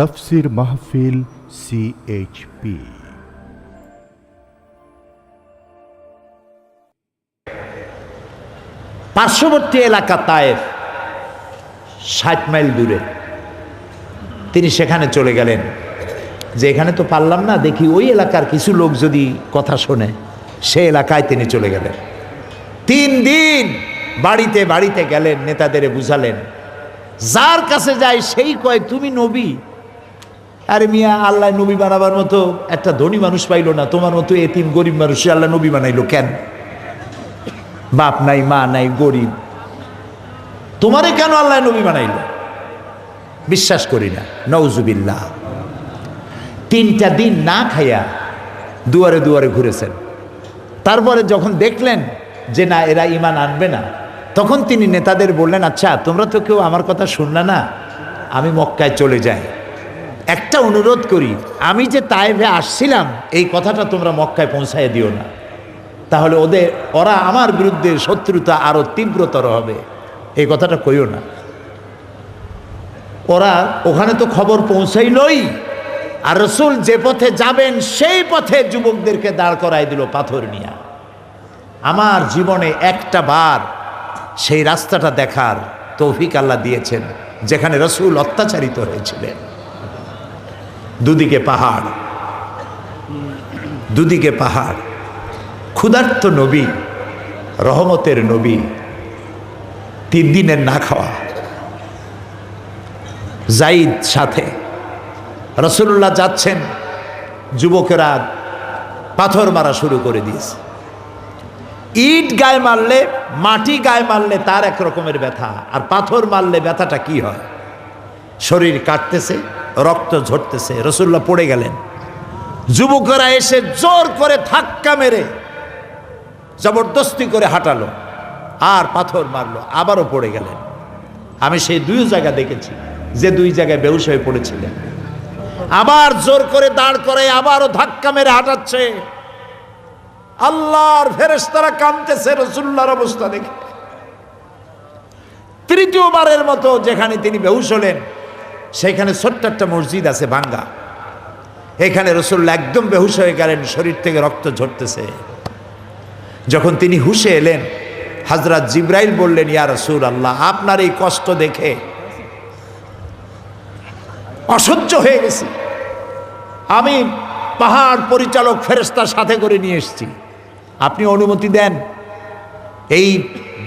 তাফসীর মাহফিল CHP। পার্শ্ববর্তী এলাকা তায়েফ 60 মাইল দূরে। তিনি সেখানে চলে গেলেন যে এখানে তো পারলাম না, দেখি ওই এলাকার কিছু লোক যদি কথা শোনে। সে এলাকায় তিনি চলে গেলেন। 3 দিন বাড়িতে বাড়িতে গেলেন, নেতাদের বুঝালেন। যার কাছে যায় সেই কয় তুমি নবী। আরে মিয়া, আল্লাহ নবী বানাবার মতো একটা ধনী মানুষ পাইলো না, তোমার মতো এতিম গরিব মানুষ আল্লাহ নবী বানাইলো কেন? বাপ নাই, মা নাই, গরিব, তোমারে কেন আল্লাহ নবী বানাইল? বিশ্বাস করি না, নওজুবিল্লাহ। 3টা দিন না খাইয়া দুয়ারে দুয়ারে ঘুরেছেন। তারপরে যখন দেখলেন যে না, এরা ঈমান আনবে না, তখন তিনি নেতাদের বললেন, আচ্ছা তোমরা তো কেউ আমার কথা শুনলে না, আমি মক্কায় চলে যাই। একটা অনুরোধ করি, আমি যে তায়েফে আসছিলাম এই কথাটা তোমরা মক্কায় পৌঁছায় দিও না, তাহলে ওরা আমার বিরুদ্ধে শত্রুতা আরো তীব্রতর হবে। এই কথাটা কইও না। ওরা ওখানে তো খবর পৌঁছাইলই, আর রাসূল যে পথে যাবেন সেই পথে যুবকদেরকে দাঁড় করাই দিল পাথর নিয়ে। আমার জীবনে একটা বার সেই রাস্তাটা দেখার তৌফিক আল্লাহ দিয়েছেন, যেখানে রাসূল অত্যাচারিত হয়েছিলেন। দুদিকে পাহাড়, দুদিকে পাহাড়, ক্ষুধার্ত নবী, রহমতের নবী, 3 দিনের না খাওয়া। যাইদ সাথে, রাসূলুল্লাহ যাচ্ছেন, যুবকেরা পাথর মারা শুরু করে দিয়েছে। ইট গায়ে মারলে, মাটি গায়ে মারলে তার এক রকমের ব্যথা, আর পাথর মারলে ব্যথাটা কি হয়? শরীর কাটতেছে, রক্ত ঝরতেছে। রাসূলুল্লাহ পড়ে গেলেন। যুবকেরা এসে জোর করে ধাক্কা মেরে জবরদস্তি করে হাঁটালো, আর পাথর মারলো, আবারও পড়ে গেলেন। আমি সেই 2 জায়গা দেখেছি, যে 2 জায়গায় বেহুশ হয়ে পড়েছিলেন। আবার জোর করে দাঁড় করে আবারও ধাক্কা মেরে হাঁটাচ্ছে। আল্লাহর ফেরেশতারা কাঁদতেছে রাসূলুল্লাহর অবস্থা দেখে। 3য়বারের মতো যেখানে তিনি বেহুশ হলেন, সেখানে ছোট্ট একটা মসজিদ আছে ভাঙ্গা। এখানে রাসূলুল্লাহ একদম বেহুশ হয়ে গেলেন, শরীর থেকে রক্ত ঝরতেছে। যখন তিনি হুঁশে এলেন, হযরত জিবরাইল বললেন, ইয়া রাসূলুল্লাহ, আপনার এই কষ্ট দেখে অসহ্য হয়ে গেছে। আমি পাহাড় পরিচালক ফেরেশতার সাথে করে নিয়ে এসেছি, আপনি অনুমতি দেন এই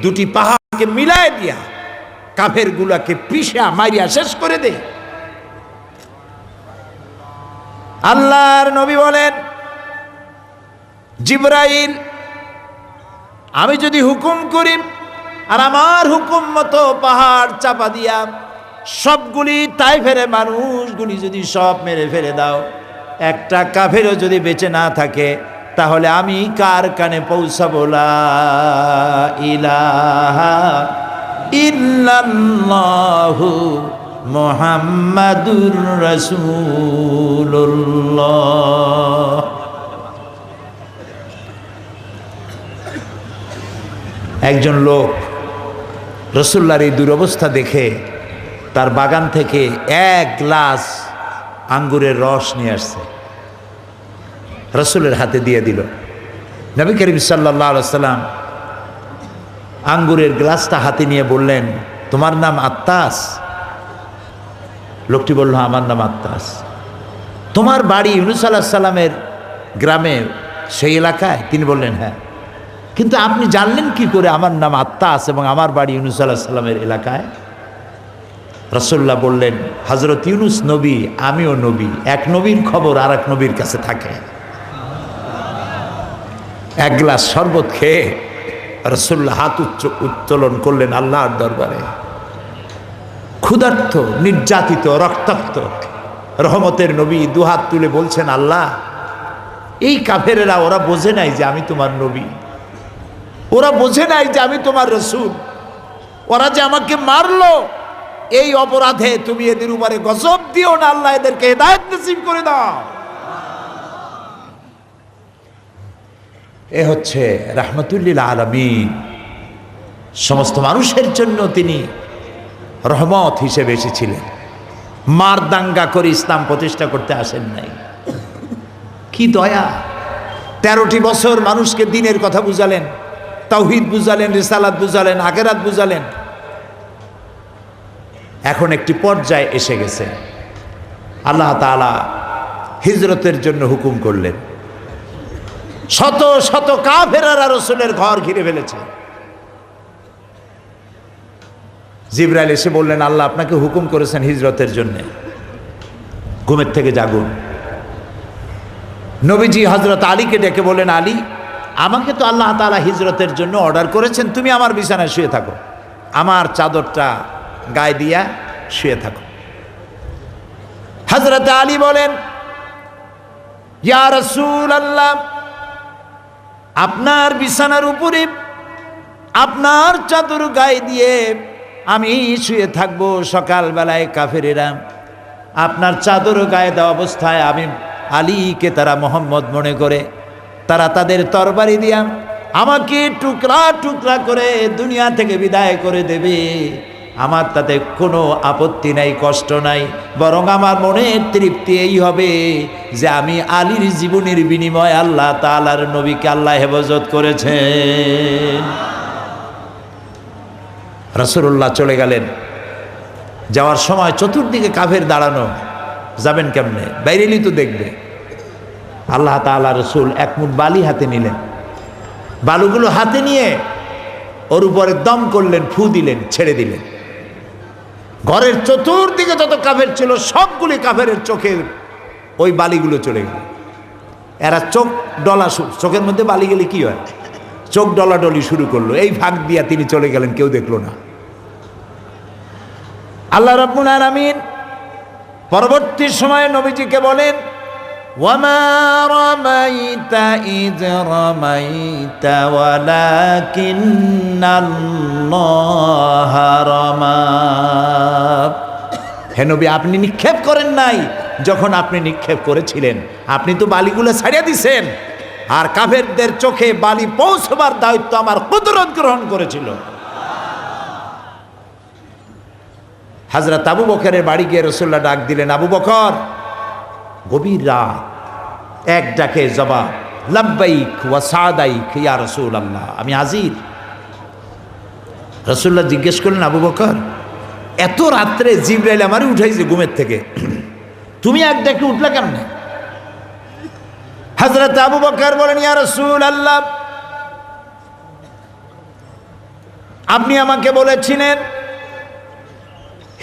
2টি পাহাড়কে মিলায় দিয়া কাফেরগুলোকে পিষা মারিয়া শেষ করে দে। আল্লাহর নবী বলেন, জিবরাইল, আমি যদি হুকুম করি আর আমার হুকুম মতো পাহাড় চাপা দিয়া সবগুলি তায়েফের মানুষগুলি যদি সব মেরে ফেলে দাও, একটা কাফেরও যদি বেঁচে না থাকে, তাহলে আমি কার কানে পৌঁছাবো? লা ইলাহা ইল্লাল্লাহু মুহাম্মাদুর রাসূলুল্লাহ। একজন লোক রাসূলুল্লাহর এই দুরবস্থা দেখে তার বাগান থেকে 1 গ্লাস আঙ্গুরের রস নিয়ে আসছে, রাসূলের হাতে দিয়ে দিল। নবী করিম সাল্লাল্লাহু আলাইহি ওয়াসাল্লাম আঙ্গুরের গ্লাসটা হাতে নিয়ে বললেন, তোমার নাম আত্তাস? লোকটি বলল, আমার নাম আত্তাস। তোমার বাড়ি ইউনূস আলাইহিস সালামের গ্রামে, সেই এলাকায়? তিনি বললেন, হ্যাঁ। কিন্তু আপনি জানলেন কি করে আমার নাম আত্তাস এবং আমার বাড়ি ইউনূস আলাইহিস সালামের এলাকায়? রাসূলুল্লাহ বললেন, হযরত ইউনূস নবী, আমিও নবী, এক নবীর খবর আর এক নবীর কাছে থাকে। 1 গ্লাস শরবত খেয়ে রাসূলুল্লাহ হাত উত্তোলন করলেন আল্লাহর দরবারে। ক্ষুধার্ত, নির্যাতিত, রক্তাক্ত রহমতের নবী দুহাত তুলে বলছেন, আল্লাহ, এই কাফেরেরা ওরা বোঝে নাই যে আমি তোমার নবী, ওরা বোঝে নাই যে আমি তোমার রাসূল, ওরা যে আমাকে মারলো, এই অপরাধে তুমি এদের উপরে গজব দিও না, আল্লাহ এদেরকে হেদায়েত নসিব করে দাও। এ হচ্ছে রাহমাতুল্লিল আলামিন, সমস্ত মানুষের জন্য তিনি রহমত হিসেবে এসেছিলেন। মার দাঙ্গা করে ইসলাম প্রতিষ্ঠা করতে আসেন নাই। কি দয়া! 13টি বছর মানুষকে দ্বীনের কথা বুঝালেন, তাওহীদ বুঝালেন, রিসালাত বুঝালেন, আখিরাত বুঝালেন। এখন একটি পর্যায়ে এসে গেছে, আল্লাহ তাআলা হিজরতের জন্য হুকুম করলেন। শত শত কাফেররা রাসূলের ঘর ঘিরে ফেলেছে। জিবরাইল এসে বললেন, আল্লাহ আপনাকে হুকুম করেছেন হিজরতের জন্য, ঘুমের থেকে জাগুন। নবীজি হযরত আলীকে ডেকে বলেন, আলী, আমাকে তো আল্লাহ তাআলা হিজরতের জন্য অর্ডার করেছেন, তুমি আমার বিছানায় শুয়ে থাকো, আমার চাদরটা গায়ে দিয়া শুয়ে থাকো। হযরত আলী বলেন, ইয়া রাসূলুল্লাহ, আপনার বিছানার উপরে আপনার চাদর গায়ে দিয়ে আমি শুয়ে থাকবো। সকালবেলায় কাফেরেরা আপনার চাদর গায়ে দেওয়া অবস্থায় আমি আলীকে তারা মোহাম্মদ মনে করে তারা তাদের তরবারি দিয়া আমাকে টুকরা টুকরা করে দুনিয়া থেকে বিদায় করে দেবে। আমার তাতে কোনো আপত্তি নাই, কষ্ট নাই, বরং আমার মনের তৃপ্তি এই হবে যে আমি আলীর জীবনের বিনিময়ে আল্লাহ তাআলার নবীকে আল্লাহ হেফাজত করেছেন। রাসূলুল্লাহ চলে গেলেন। যাওয়ার সময় চতুর্দিকে কাফের দাঁড়ানো, যাবেন কেমনে? বাইরেলি তো দেখবে। আল্লাহ তাআলা রাসূল এক মুঠ বালি হাতে নিলেন, বালুগুলো হাতে নিয়ে ওর উপরে দম করলেন, ফু দিলেন, ছেড়ে দিলেন। ঘরের চতুর্দিকে যত কাফের ছিল সবগুলি কাফেরের চোখে ওই বালিগুলো চলে গেল। এরা চোখ ডলা, চোখের মধ্যে বালি গেলে কি হয়, চোখ ডলাডলি শুরু করলো। এই ভাগ দিয়া তিনি চলে গেলেন, কেউ দেখলো না। আল্লাহ রাব্বুল আলামিন পরবর্তী সময়ে নবীজিকে বলেন, ওয়ামা রামাইতা ইয রামাইতা ওয়ালাকিন্নাল্লাহা রামা। হে নবী, আপনি নিক্ষেপ করেন নাই যখন আপনি নিক্ষেপ করেছিলেন, আপনি তো বালিগুলো ছাড়িয়ে দিছেন, আর কাফেরদের চোখে বালি পৌঁছবার দায়িত্ব আমার কুদরত গ্রহণ করেছিল। হযরত আবু বকরের বাড়ি গিয়ে রাসূলুল্লাহ ডাক দিলেন, আবু বকর। গভীর রাত, এক ডাকে জবাব, লাব্বাইক ওয়া সাদাইক ইয়া রাসূলুল্লাহ, আমি হাজির। রাসূলুল্লাহ জিজ্ঞেস করলেন, আবু বকর, এত রাত্রে জিবরাইল আমারে উঠাইছে ঘুমের থেকে, তুমি এক ডাকে উঠলা কেমনে? হযরত আবু বকর বলেন, ইয়া রাসূলুল্লাহ, আপনি আমাকে বলেছিলেন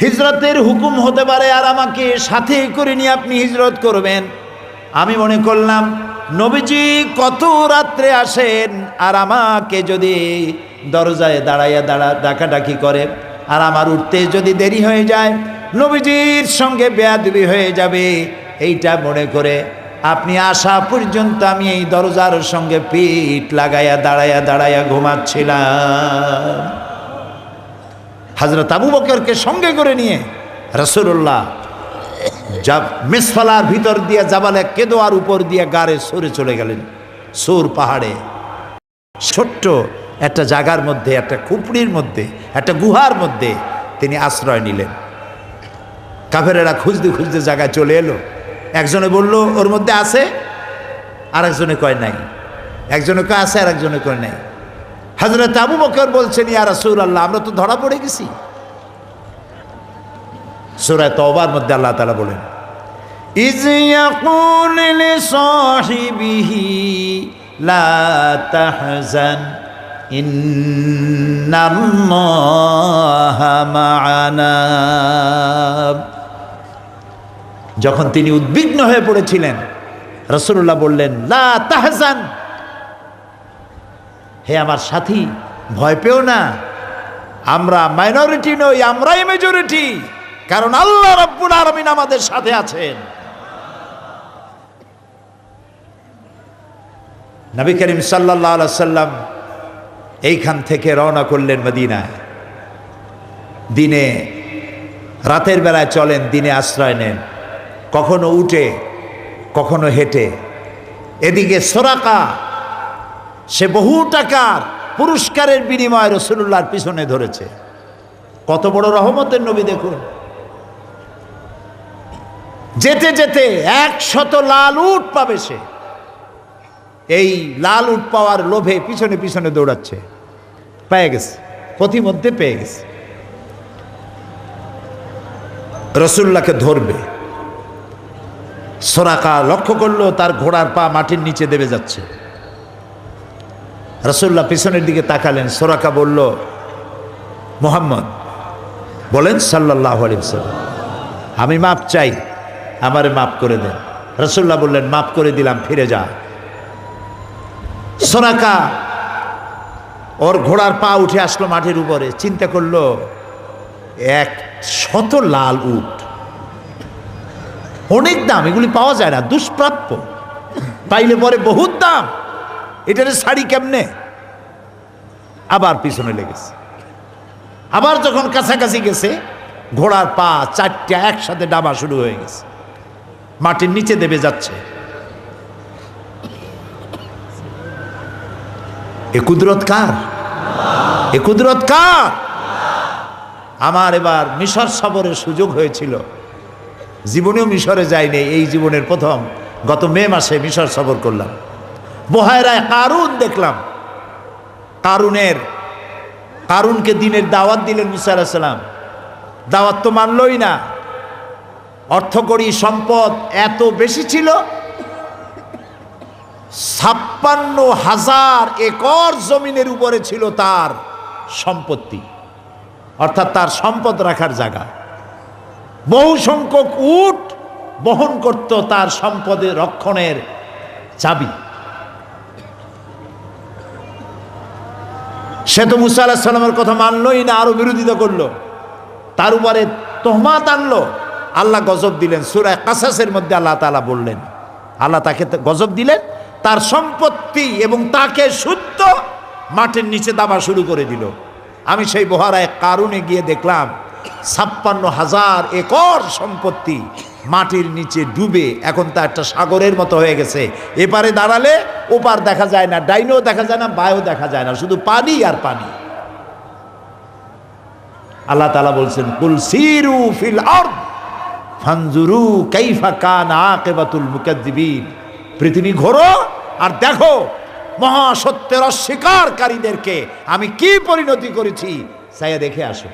হিজরতের হুকুম হতে পারে আর আমাকে সাথে করে নিয়ে আপনি হিজরত করবেন। আমি মনে করলাম নবীজি কত রাত্রে আসেন, আর আমাকে যদি দরজায় দাঁড়াইয়া ডাকাডাকি করে আর আমার উঠতে যদি দেরি হয়ে যায়, নবীজির সঙ্গে বেয়াদবি হয়ে যাবে, এইটা মনে করে আপনি আসা পর্যন্ত আমি এই দরজার সঙ্গে পিঠ লাগাইয়া দাঁড়াইয়া ঘুমাচ্ছিলাম। হযরত আবু বকরকে সঙ্গে করে নিয়ে রাসূলুল্লাহ মিসফালার ভিতর দিয়ে জাবালে কেদোয়ার উপর দিয়ে গাড়ে সরে চলে গেলেন। সূর পাহাড়ে ছোট্ট একটা জায়গার মধ্যে, একটা খুপড়ির মধ্যে, একটা গুহার মধ্যে তিনি আশ্রয় নিলেন। কাফেরেরা খুঁজতে খুঁজতে জায়গায় চলে এলো। একজনে বলল ওর মধ্যে আছে, আর একজনে কয় নাই, একজনে কয় আছে, আর একজনে কয় নাই। হযরত আবু বকর বলছেন, ইয়া রাসূলুল্লাহ, আমরা তো ধরা পড়ে গেছি। সূরা তাওবার মধ্যে আল্লাহ তাআলা বলেন, ইয ইয়াকুল লিসাহিবিহি লা তাহজান ইন্নাল্লাহা মা'ানা। যখন তিনি উদ্বিগ্ন হয়ে পড়েছিলেন, রাসূলুল্লাহ বললেন, লা তাহজান, হে আমার সাথী, ভয় পেও না, আমরা মাইনরিটি নই, আমরাই মেজরিটি, কারণ আল্লাহ রাব্বুল আলামিন আমাদের সাথে আছেন। নবী করিম সাল্লাল্লাহু আলাইহি সাল্লাম এইখান থেকে রওনা করলেন মদিনায়। দিনে রাতের বেলায় চলেন, দিনে আশ্রয় নেন, কখনো উঠে কখনো হেঁটে। এদিকে সোরাকা, সে বহু টাকার পুরস্কারের বিনিময়ে রাসূলুল্লাহর পিছনে ধরেছে। কত বড় রহমতের নবী দেখুন। যেতে যেতে 100 লাল উট পাবে সে। এই লাল উট পাওয়ার লোভে পিছনে পিছনে দৌড়াচ্ছে, পেয়ে গেছে, পথিমধ্যে পেয়ে গেছে। রসুল্লাহকে ধরবে, সোরাকা লক্ষ্য করলো তার ঘোড়ার পা মাটির নিচে দেবে যাচ্ছে। রসুল্লাহ পিছনের দিকে তাকালেন, সোরাকা বলল, মুহাম্মদ বলেন সাল্লাল্লাহু আলাইহি ওয়াসাল্লাম, আমি মাপ চাই, আমারে মাফ করে দেন। রসুল্লাহ বললেন, মাফ করে দিলাম, ফিরে যা। সোরাকা ওর ঘোড়ার পা উঠে আসলো মাটির উপরে, চিন্তা করলো 100 লাল উট, অনেক দাম, এগুলি পাওয়া যায় না, দুষ্প্রাপ্য, পাইলে পরে বহুত দাম, এটারে শাড়ি কেমনে। আবার পিছনে লেগেছে, আবার যখন কাছাকাছি গেছে, ঘোড়ার পা 4টা একসাথে ডাবা শুরু হয়ে গেছে, মাটির নিচে দেবে যাচ্ছে। এ কুদরত কার? এ কুদরত কার? আমার এবার মিশর সফরের সুযোগ হয়েছিল, জীবনেও মিশরে যাইনি, এই জীবনের প্রথম গত মে মাসে মিশর সফর করলাম। বহায়রায় কারুন দেখলাম। কারুনকে দিনের দাওয়াত দিলেন মুসা আলাইহিস সালাম, দাওয়াত তো মানলই না। অর্থকড়ি সম্পদ এত বেশি ছিল, 56,000 একর জমিনের উপরে ছিল তার সম্পত্তি, অর্থাৎ তার সম্পদ রাখার জায়গা। বহু সংখ্যক উট বহন করত তার সম্পদের রক্ষণের চাবি। সে তো মুসা আলাইহিস সালামের কথা মানলই না, আরো বিরোধিতা করলো, তার উপরে তোহমাত আনলো। আল্লাহ গজব দিলেন, সূরা কাসাসের মধ্যে আল্লাহ তাআলা বললেন, আল্লাহ তাকে গজব দিলেন, তার সম্পত্তি এবং তাকে শুদ্ধ মাটির নিচে দাবা শুরু করে দিল। আমি সেই বহারায় কারুনে গিয়ে দেখলাম 56,000 একর সম্পত্তি মাটির নিচে ডুবে এখন তা একটা সাগরের মতো হয়ে গেছে। এপারে দাঁড়ালে ওপার দেখা যায় না, ডাইনও দেখা যায় না, বায়ও দেখা যায় না, শুধু পানি আর পানি। আল্লাহ তাআলা বলছেন, কুল সিরু ফিল আরদ ফানজুরু কাইফা কানা আকিবাতুল মুকাজ্জিবিন, পৃথিবী ঘোরো আর দেখো মহাসত্যের অস্বীকারীদেরকে আমি কি পরিণতি করেছি, চাইয়া দেখে আসো।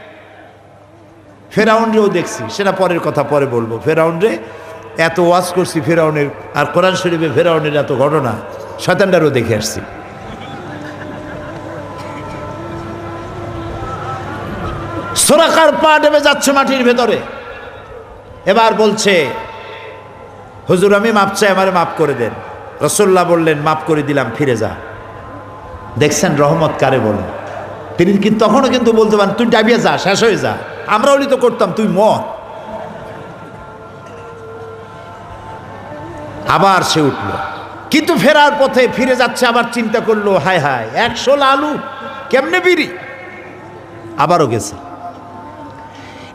ফেরাউনরেও দেখছি, সেটা পরের কথা, পরে বলবো। ফেরাউনরে এত ওয়াজ করছি, ফেরাউনের আর কোরআন শরীফে ফেরাউনের এত ঘটনা, শয়তানটারও দেখে আসছি। সোরাকার পা ডেবে যাচ্ছে মাটির ভেতরে। এবার বলছে, হুজুর আমি মাপ চাই, আমারে মাফ করে দেন। রাসূলুল্লাহ বললেন, মাফ করে দিলাম, ফিরে যা। দেখছেন রহমত কারে বলে। তিনি কিন্তু তখনও কিন্তু বলতে পারেন, তুই ডাবিয়ে যা, শেষ হয়ে যা, আমরা ওলি তো করতাম, তুই মর। আবার সে উঠল, কিন্তু ফেরার পথে ফিরে যাচ্ছে, আবার চিন্তা করলো, হায় হায় 100 লালু কেমনে বিড়ি। আবারও গেছে,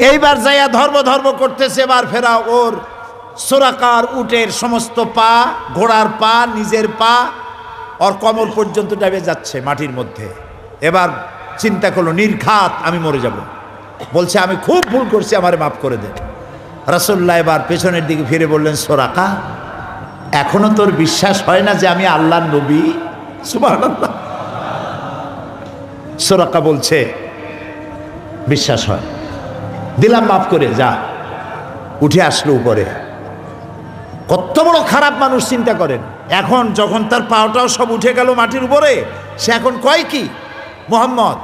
এইবার যাইয়া ধর্ম করতেছে। এবার ফেরা ওর সোরাকার উটের সমস্ত পা, ঘোড়ার পা, নিজের পা, ওর কমর পর্যন্ত ডাবে যাচ্ছে মাটির মধ্যে। এবার চিন্তা করলো, নির্ঘাত আমি মরে যাব। বলছে, আমি খুব ভুল করছি, আমারে মাফ করে দেন। রাসূলুল্লাহ এবার পেছনের দিকে ফিরে বললেন, সোরাকা এখনো তোর বিশ্বাস হয় না যে আমি আল্লাহর নবী? সুবহানাল্লাহ। সোরাকা বলছে, বিশ্বাস হয়, দিলাম মাফ করে, যা। উঠে আসলো উপরে। কত বড় খারাপ মানুষ চিন্তা করেন। এখন যখন তার পাওটাও সব উঠে গেল মাটির উপরে, সে এখন কয় কি, মুহাম্মদ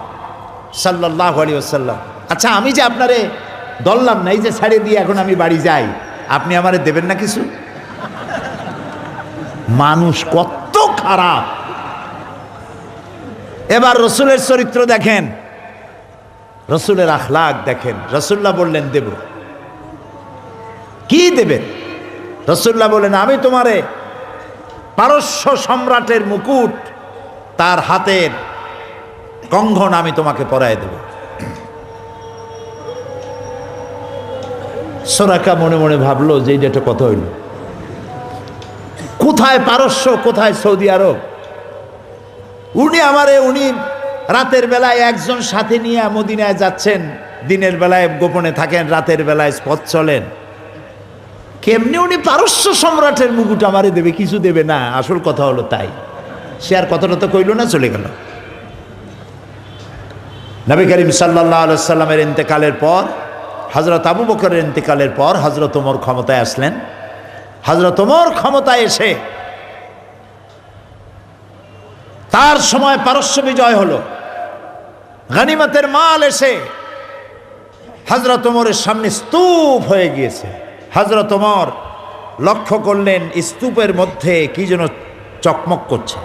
সাল্লাল্লাহু আলাইহি ওয়াসাল্লাম, আচ্ছা আমি যে আপনারে দললাম না, এই যে ছাড়িয়ে দিয়ে এখন আমি বাড়ি যাই, আপনি আমারে দেবেন না কিছু? মানুষ কত খারাপ। এবার রসুলের চরিত্র দেখেন, রসুলের আখলাক দেখেন। রাসূলুল্লাহ বললেন, দেব। কি দেবেন? রাসূলুল্লাহ বললেন, আমি তোমারে পারস্য সম্রাটের মুকুট, তার হাতের কঙ্গন আমি তোমাকে পরায় দেব। সোরাকা মনে মনে ভাবলো যে এটা কত হইল, কোথায় পারস্য, কোথায় সৌদি আরব। উনি রাতের বেলায় একজন সাথে নিয়ে মদিনায় যাচ্ছেন, দিনের বেলায় গোপনে থাকেন, রাতের বেলায় পথ চলেন। কেমনি উনি পারস্য সম্রাটের মুকুট আমারে দেবে, কিছু দেবে না। আসল কথা হলো তাই। সে আর কথাটা তো কইল না, চলে গেল। নবী করিম সাল্লাল্লাহু আলাইহি সাল্লামের ইন্তেকালের পর, হযরত আবু বকরের ইন্তেকালের পর হযরত ওমর ক্ষমতায় আসলেন। হযরত ওমর ক্ষমতায় এসে তার সময় পারস্য বিজয় হলো, গনিমতের মাল এসে হযরত ওমরের সামনে স্তূপ হয়ে গিয়েছে। হযরত ওমর লক্ষ্য করলেন স্তূপের মধ্যে কি যেন চকমক করছে,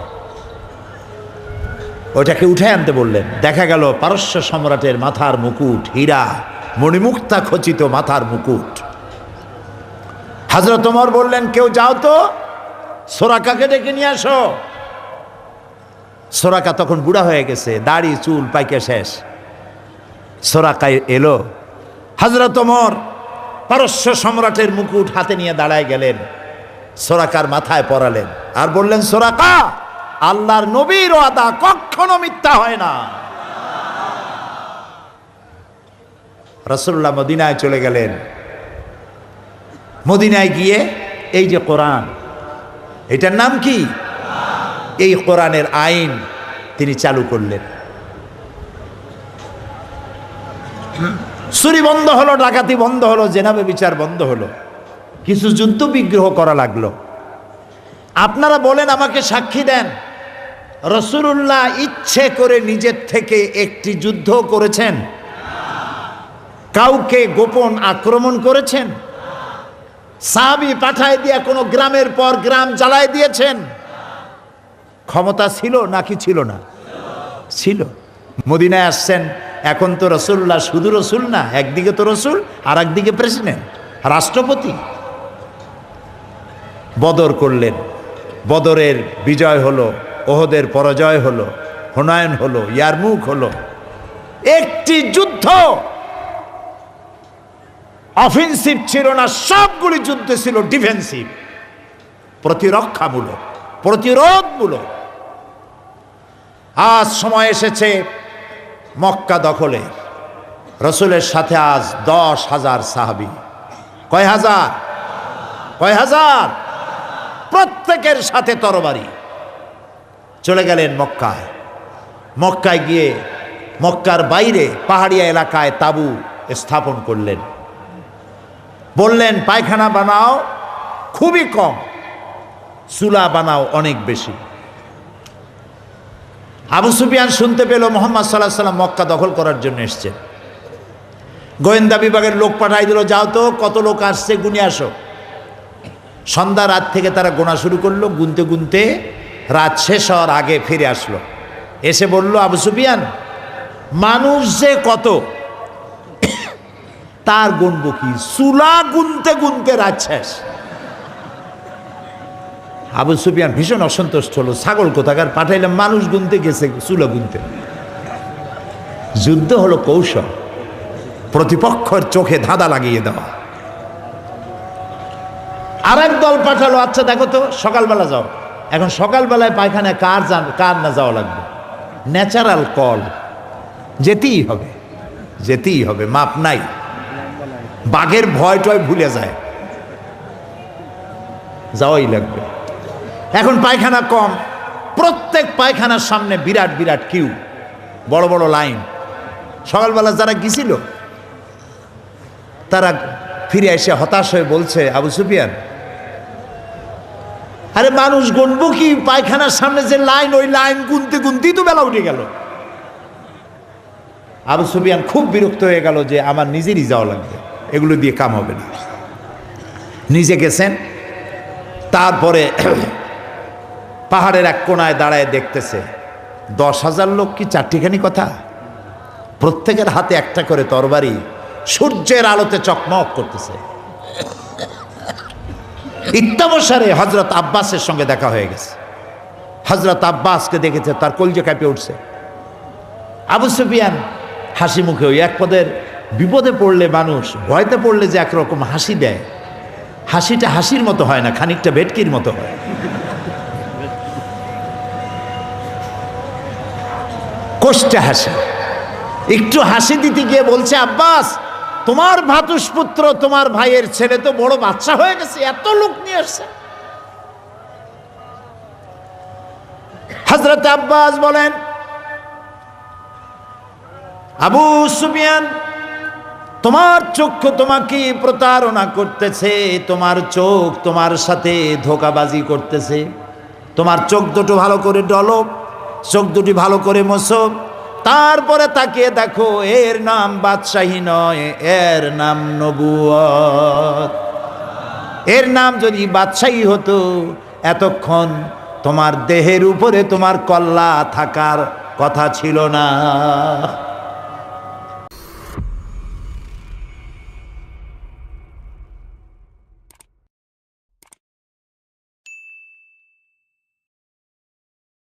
ওটাকে উঠে আনতে বললেন। দেখা গেল পারস্য সম্রাটের মাথার মুকুট, হীরা মণিমুক্তা খচিত মাথার মুকুট। হযরত ওমর বললেন, কেউ যাও তো, সোরাকাকে ডেকে নিয়ে আসো। সোরাকা তখন বুড়া হয়ে গেছে, দাড়ি চুল পাইকে শেষ। সোরাকায় এলো। হযরত ওমর পারস্য সম্রাটের মুকুট হাতে নিয়ে দাঁড়ায় গেলেন, সোরাকার মাথায় পরালেন আর বললেন, সোরাকা, আল্লাহর নবীর ওয়াদা কখনো মিথ্যা হয় না। রাসূলুল্লাহ মদিনায় চলে গেলেন। মদিনায় গিয়ে এই যে কোরআন, এটার নাম কি? এই কোরআনের আইন তিনি চালু করলেন। চুরি বন্ধ হলো, ডাকাতি বন্ধ হলো, জেনাবে বিচার বন্ধ হলো, কিছু যুদ্ধ বিগ্রহ করা লাগলো। আপনারা বলেন, আমাকে সাক্ষী দেন, রাসূলুল্লাহ ইচ্ছে করে নিজের থেকে একটি যুদ্ধ করেছেন? কাউকে গোপন আক্রমণ করেছেন? সাহাবী পাঠায় দিয়া কোনো গ্রামের পর গ্রাম জ্বালায় দিয়েছেন? ক্ষমতা ছিল নাকি ছিল না? ছিল। মদিনায় আসছেন, এখন তো রাসূলুল্লাহ শুধু রাসূল না, একদিকে তো রাসূল আর একদিকে প্রেসিডেন্ট, রাষ্ট্রপতি। বদর করলেন, বদরের বিজয় হলো, ওহদের পরাজয় হলো, হুনায়ন হলো, ইয়ারমুক হলো। একটি যুদ্ধ অফেন্সিভ ছিল না, সবগুলি যুদ্ধ ছিল ডিফেন্সিভ, প্রতিরক্ষামূলক, প্রতিরোধমূলক। আজ সময় এসেছে মক্কা দখলের। রসুলের সাথে আজ 10,000 সাহাবী। কয় হাজার? কয় হাজার? প্রত্যেকের সাথে তরবারি। চলে গেলেন মক্কায়। মক্কায় গিয়ে মক্কার বাইরে পাহাড়িয়া এলাকায় তাঁবু স্থাপন করলেন। বললেন, পায়খানা বানাও খুবই কম, চুলা বানাও অনেক বেশি। আবু সুফিয়ান শুনতে পেল মুহাম্মদ সাল্লাল্লাহু আলাইহি ওয়াসাল্লাম মক্কা দখল করার জন্য এসেছেন। গোয়েন্দা বিভাগের লোক পাঠাই দিল, যাও তো কত লোক আসছে গুনে আসো। সন্ধ্যা রাত থেকে তারা গোনা শুরু করলো, গুনতে গুনতে রাত শেষ হওয়ার আগে ফিরে আসলো। এসে বলল, আবু সুফিয়ান, মানুষ যে কত তার গুনবো কি? চুলা গুনতে গুনতে রাত শেষ। আবু সুফিয়ান ভীষণ অসন্তুষ্ট হলো, ছাগল কোথাকার পাঠাইলাম, মানুষ গুনতে গেছে চুলা গুনতে। যুদ্ধ হলো কৌশল, প্রতিপক্ষের চোখে ধাঁধা লাগিয়ে দেওয়া। আরেক দল পাঠালো, আচ্ছা দেখো তো, সকালবেলা যাও। এখন সকালবেলায় পায়খানায় কার না যাওয়া লাগবে? ন্যাচারাল কল, যেতেই হবে, যেতেই হবে, মাপ নাই। বাঘের ভয় টয় ভুলে যায়, যাওয়াই লাগবে। এখন পায়খানা কম, প্রত্যেক পায়খানার সামনে বিরাট বিরাট কিউ, বড় বড় লাইন। সকালবেলা যারা গিয়েছিল তারা ফিরে এসে হতাশ হয়ে বলছে, আবু সুফিয়ান, আরে মানুষ গুনবো কি? পায়খানার সামনে যে লাইন, ওই লাইন গুনতে গুনতেই তো বেলা উঠে গেল। আবু সুফিয়ান খুব বিরক্ত হয়ে গেল যে আমার নিজেরই যাওয়া লাগবে, এগুলো দিয়ে কাম হবে না। নিজে গেছেন। তারপরে পাহাড়ের এক কোনায় দাঁড়ায় দেখতেছে 10,000 লোক কি চারটিখানি কথা? প্রত্যেকের হাতে একটা করে তরবারি, সূর্যের আলোতে চকমক করতেছে। ইত্তাবসারে হযরত আব্বাসের সঙ্গে দেখা হয়ে গেছে। হযরত আব্বাসকে দেখেছে, তার কলজে কাঁপে উঠছে। আবু সুফিয়ান হাসি মুখে, ওই এক পদের বিপদে পড়লে মানুষ ভয়তে পড়লে যে একরকম হাসি দেয়, হাসিটা হাসির মতো হয় না, খানিকটা ভেটকির মতো হয়। কষ্টে হাসি। একটু হাসি দিতে গিয়ে বলছে, আব্বাস, তোমার ভ্রাতুষ্পুত্র তোমার ভাইয়ের ছেলে তো বড় বাচ্চা হয়ে গেছে, এত লোক নিয়ে আসছে। হযরত আব্বাস বলেন, আবু সুফিয়ান, তোমার চক্ষু তোমাকে প্রতারণা করতেছে, তোমার চোখ তোমার সাথে ধোঁকাবাজি করতেছে। তোমার চোখ দুটো ভালো করে ডলো, চোখ দুটি ভালো করে মোছো, তারপরে তাকিয়ে দেখো, এর নাম বাদশাহী নয়, এর নাম নবুয়ত। এর নাম যদি বাদশাহী হতো, এতক্ষণ তোমার দেহের উপরে তোমার কল্লা থাকার কথা ছিল না।